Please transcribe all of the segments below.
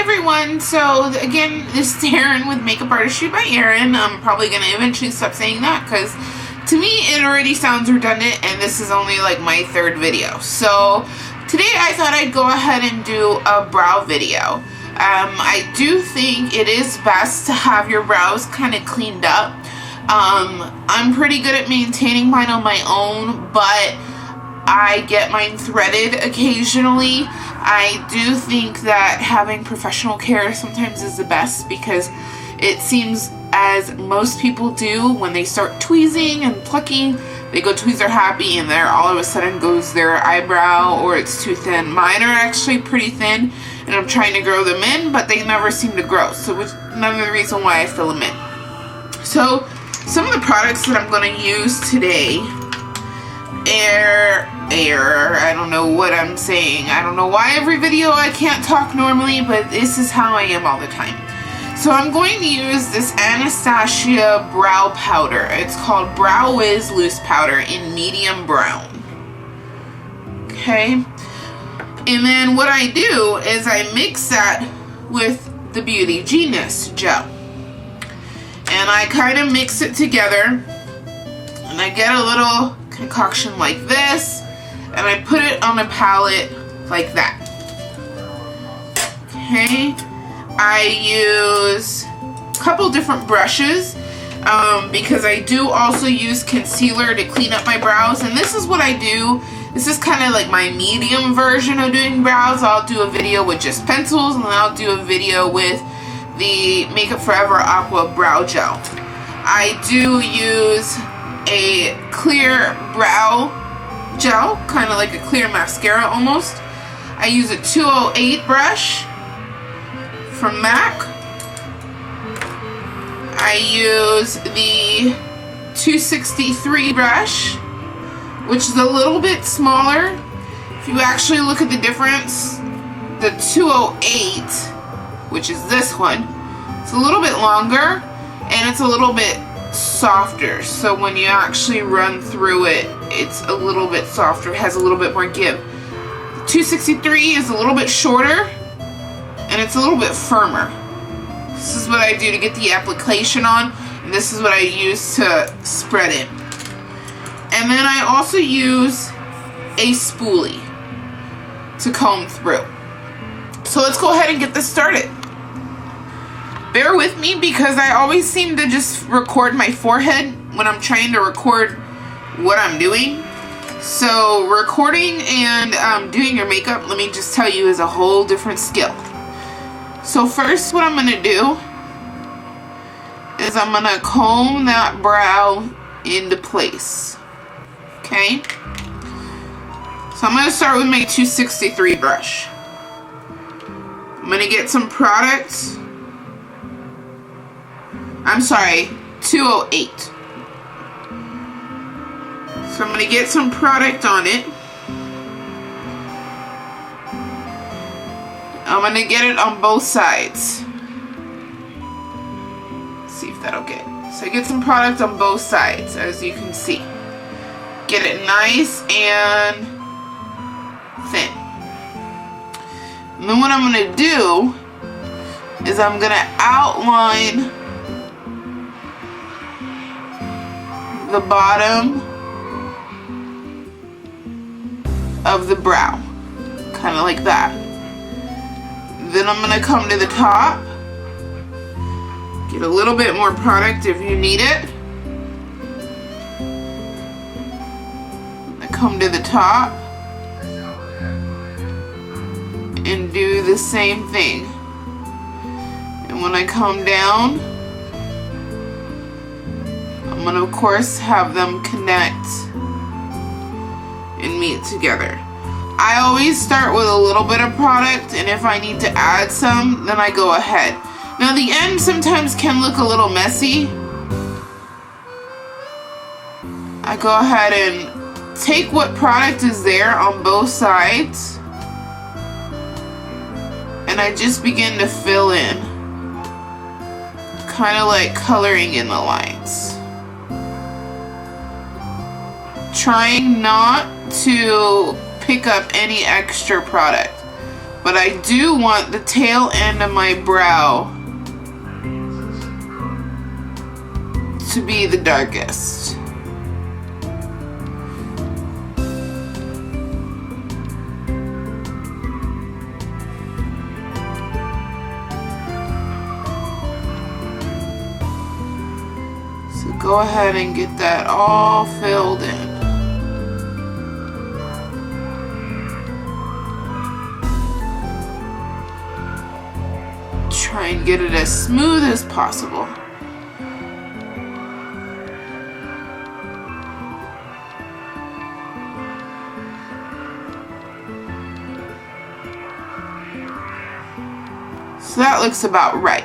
everyone, so again, this is Erin with Makeup Artistry by Erin. I'm probably going to eventually stop saying that because to me it already sounds redundant and this is only like my third video. So today I thought I'd go ahead and do a brow video. I do think it is best to have your brows kind of cleaned up. I'm pretty good at maintaining mine on my own, but I get mine threaded occasionally. I do think that having professional care sometimes is the best because it seems as most people do when they start tweezing and plucking, they go tweeze their happy and there all of a sudden goes their eyebrow or it's too thin. Mine are actually pretty thin and I'm trying to grow them in, but they never seem to grow, so which is another reason why I fill them in. So some of the products that I'm going to use today, I don't know what I'm saying. I don't know why every video I can't talk normally, but this is how I am all the time. So I'm going to use this Anastasia brow powder. It's called Brow Wiz Loose Powder in medium brown. Okay. And then what I do is I mix that with the Beauty Genius gel. And I kind of mix it together. And I get a little concoction like this. And I put it on a palette like that. Okay. I use a couple different brushes because I do also use concealer to clean up my brows. And this is what I do. This is kind of like my medium version of doing brows. I'll do a video with just pencils and then I'll do a video with the Makeup Forever Aqua Brow Gel. I do use a clear brow gel, kind of like a clear mascara almost. I use a 208 brush from MAC. I use the 263 brush, which is a little bit smaller. If you actually look at the difference, the 208, which is this one, it's a little bit longer and it's a little bit softer, so when you actually run through it, it's a little bit softer, has a little bit more give. The 263 is a little bit shorter and it's a little bit firmer. This is what I do to get the application on, and this is what I use to spread it. And then I also use a spoolie to comb through. So let's go ahead and get this started. Bear with me because I always seem to just record my forehead when I'm trying to record what I'm doing. So recording and doing your makeup, let me just tell you, is a whole different skill. So first what I'm going to do is I'm going to comb that brow into place. Okay? So I'm going to start with my 263 brush. I'm going to get some product. I'm sorry, 208. So I'm going to get some product on it. I'm going to get it on both sides. Let's see if that'll get. So I get some product on both sides, as you can see. Get it nice and thin. And then what I'm going to do is I'm going to outline the bottom of the brow, kind of like that. Then I'm going to come to the top, get a little bit more product if you need it. I come to the top and do the same thing. And when I come down, I'm going to, of course, have them connect and meet together. I always start with a little bit of product, and if I need to add some, then I go ahead. Now, the end sometimes can look a little messy. I go ahead and take what product is there on both sides, and I just begin to fill in, kind of like coloring in the lines. Trying not to pick up any extra product. But I do want the tail end of my brow to be the darkest. So go ahead and get that all filled in. Try and get it as smooth as possible. So that looks about right.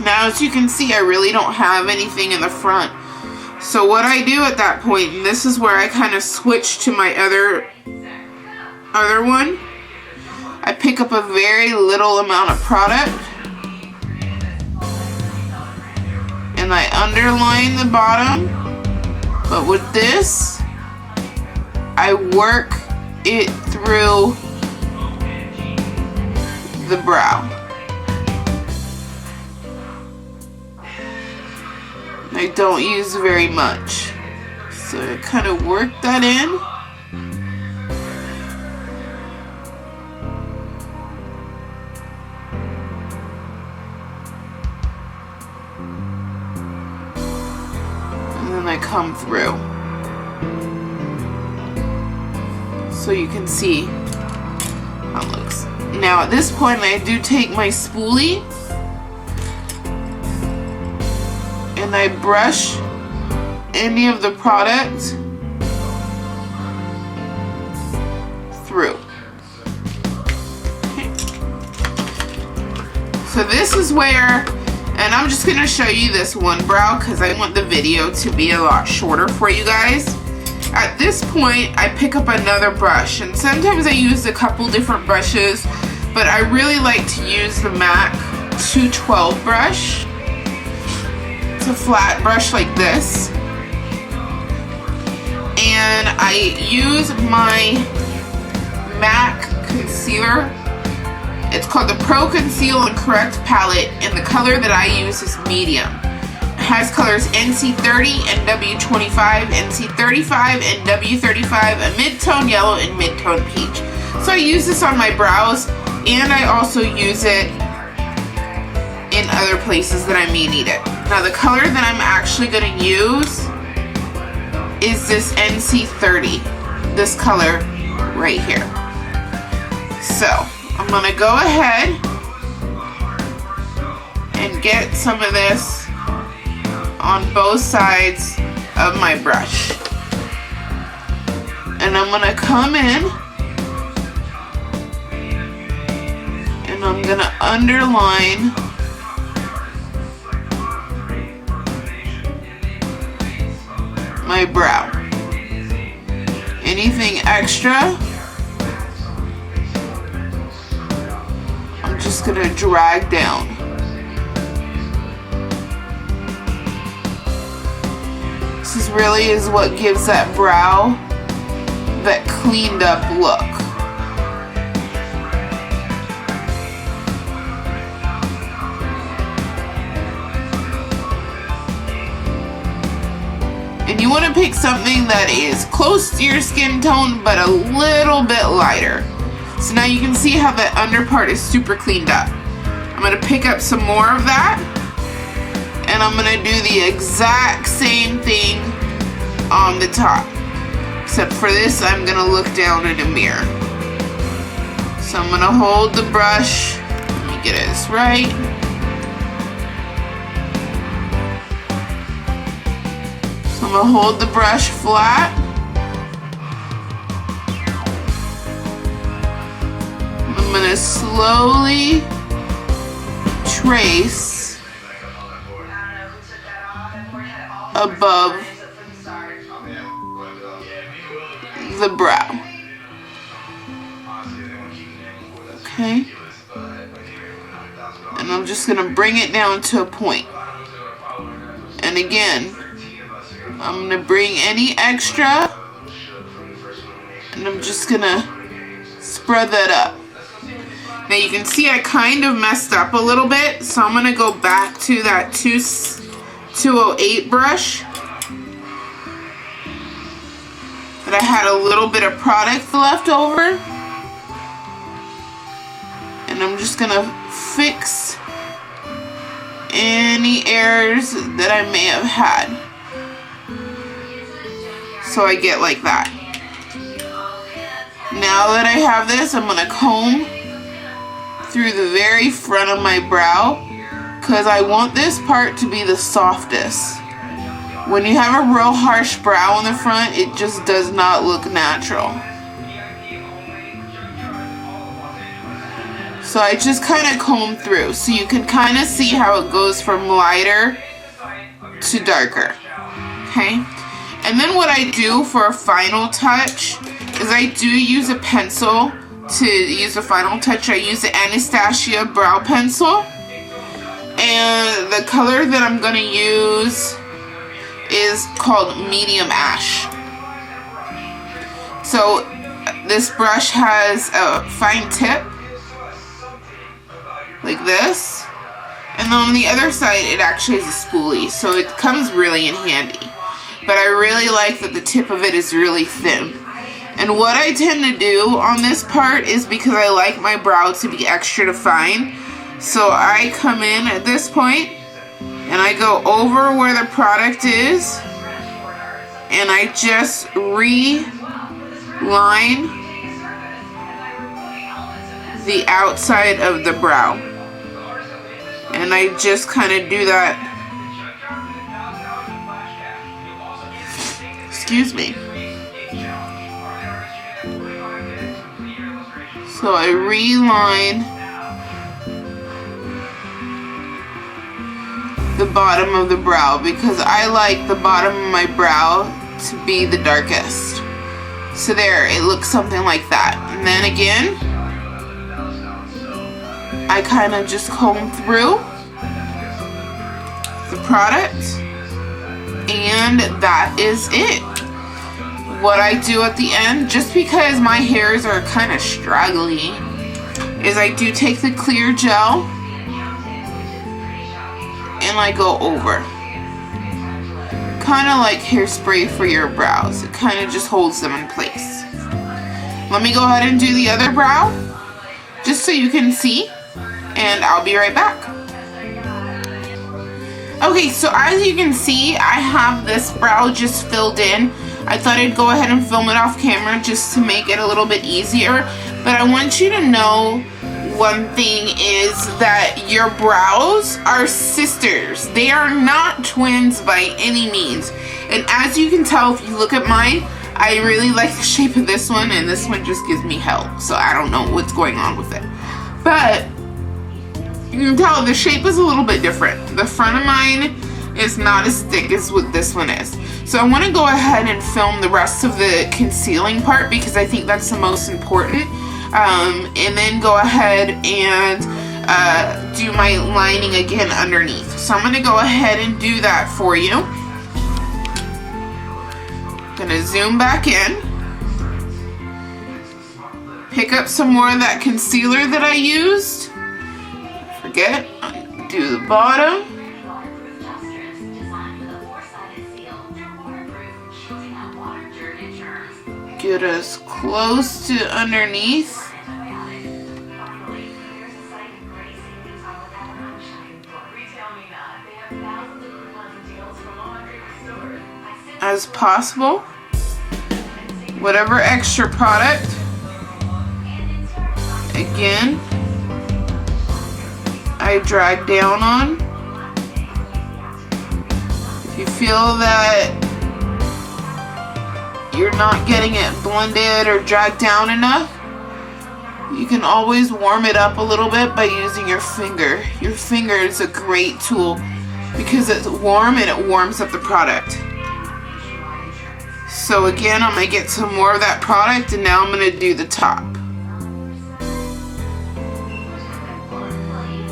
Now, as you can see, I really don't have anything in the front. So what I do at that point, and this is where I kind of switch to my other one, I pick up a very little amount of product and I underline the bottom, but with this, I work it through the brow. I don't use very much, so I kind of work that in. And then I come through. So you can see how it looks. Now at this point I do take my spoolie and I brush any of the product through. Okay. So this is where, and I'm just gonna show you this one brow because I want the video to be a lot shorter for you guys. At this point, I pick up another brush, and sometimes I use a couple different brushes, but I really like to use the MAC 212 brush. It's a flat brush like this. And I use my MAC concealer. It's called the Pro Conceal and Correct palette, and the color that I use is medium. It has colors NC30 and W25, NC35 and W35, a mid-tone yellow and mid-tone peach. So I use this on my brows, and I also use it in other places that I may need it. Now the color that I'm actually going to use is this NC30, this color right here. So I'm going to go ahead and get some of this on both sides of my brush. And I'm going to come in and I'm going to underline my brow. Anything extra, I'm just going to drag down. This really is what gives that brow that cleaned up look. And you want to pick something that is close to your skin tone but a little bit lighter. So now you can see how the under part is super cleaned up. I'm going to pick up some more of that. And I'm going to do the exact same thing on the top. Except for this, I'm going to look down in a mirror. So I'm going to hold the brush. Let me get this right. So I'm going to hold the brush flat. I'm going to slowly trace above the brow. Okay. And I'm just going to bring it down to a point. And again, I'm going to bring any extra and I'm just going to spread that up. Now you can see I kind of messed up a little bit, so I'm gonna go back to that 208 brush. But I had a little bit of product left over. And I'm just gonna fix any errors that I may have had. So I get like that. Now that I have this, I'm gonna comb through the very front of my brow because I want this part to be the softest. When you have a real harsh brow on the front, it just does not look natural. So I just kind of comb through so you can kind of see how it goes from lighter to darker. Okay? And then what I do for a final touch is I do use a pencil to use a final touch. I use the Anastasia brow pencil. And the color that I'm going to use is called medium ash. So this brush has a fine tip like this, and then on the other side it actually has a spoolie, so it comes really in handy. But I really like that the tip of it is really thin. And what I tend to do on this part is because I like my brow to be extra defined, so I come in at this point and I go over where the product is and I just reline the outside of the brow. And I just kind of do that. Excuse me. So I reline the bottom of the brow because I like the bottom of my brow to be the darkest. So there, it looks something like that. And then again, I kind of just comb through the product, and that is it. What I do at the end, just because my hairs are kind of straggly, is I do take the clear gel and I go over. Kind of like hairspray for your brows. It kind of just holds them in place. Let me go ahead and do the other brow, just so you can see, and I'll be right back. Okay, so as you can see, I have this brow just filled in. I thought I'd go ahead and film it off camera just to make it a little bit easier. But I want you to know one thing is that your brows are sisters. They are not twins by any means. And as you can tell, if you look at mine, I really like the shape of this one, and this one just gives me hell. So I don't know what's going on with it. But you can tell the shape is a little bit different. The front of mine is not as thick as what this one is. So I want to go ahead and film the rest of the concealing part because I think that's the most important. And then go ahead and do my lining again underneath. So I'm going to go ahead and do that for you. I'm going to zoom back in. Pick up some more of that concealer that I used. Forget, do the bottom. Get as close to underneath as possible. Whatever extra product, again, I drag down on. If you feel that you're not getting it blended or dragged down enough, you can always warm it up a little bit by using your finger. Your finger is a great tool because it's warm and it warms up the product. So again, I'm going to get some more of that product, and now I'm going to do the top.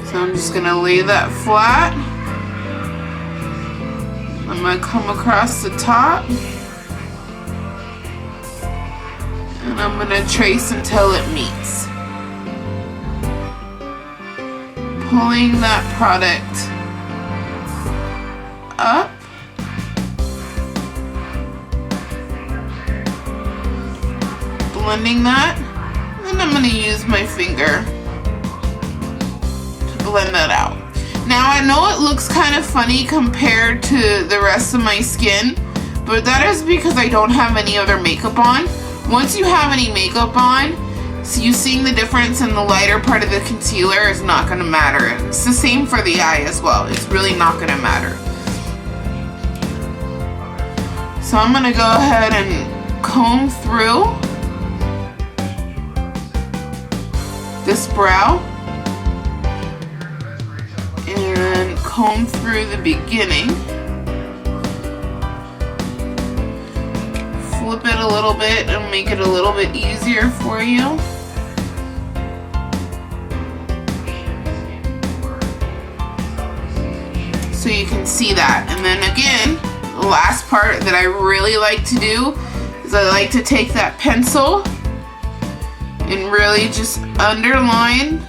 So I'm just going to lay that flat. I'm going to come across the top. And I'm going to trace until it meets. pulling that product up. Blending that. And I'm going to use my finger to blend that out. Now I know it looks kind of funny compared to the rest of my skin, but that is because I don't have any other makeup on. Once you have any makeup on, so you seeing the difference in the lighter part of the concealer is not going to matter. It's the same for the eye as well. It's really not going to matter. So I'm going to go ahead and comb through this brow and comb through the beginning. Flip it a little bit and make it a little bit easier for you. So you can see that. And then again, the last part that I really like to do is I like to take that pencil and really just underline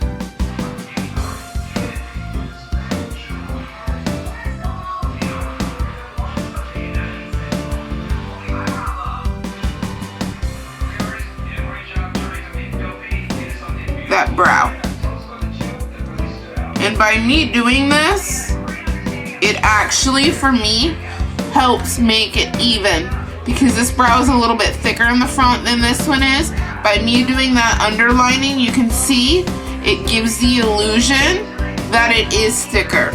that brow. And by me doing this, it actually, for me, helps make it even, because this brow is a little bit thicker in the front than this one is. By me doing that underlining, you can see it gives the illusion that it is thicker.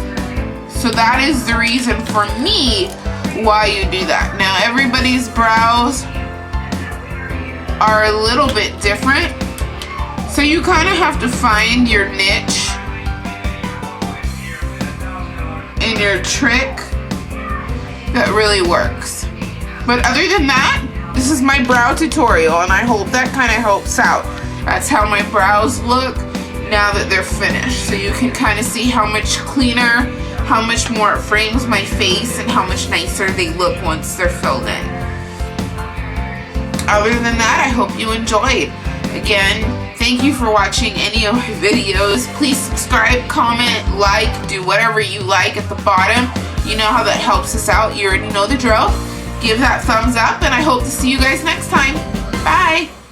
So that is the reason for me why you do that. Now everybody's brows are a little bit different, so you kind of have to find your niche and your trick that really works. But other than that, this is my brow tutorial, and I hope that kind of helps out. That's how my brows look now that they're finished. So you can kind of see how much cleaner, how much more it frames my face, and how much nicer they look once they're filled in. Other than that, I hope you enjoyed. Again, thank you for watching any of my videos. Please subscribe, comment, like, do whatever you like at the bottom. You know how that helps us out. You already know the drill. Give that thumbs up, and I hope to see you guys next time. Bye!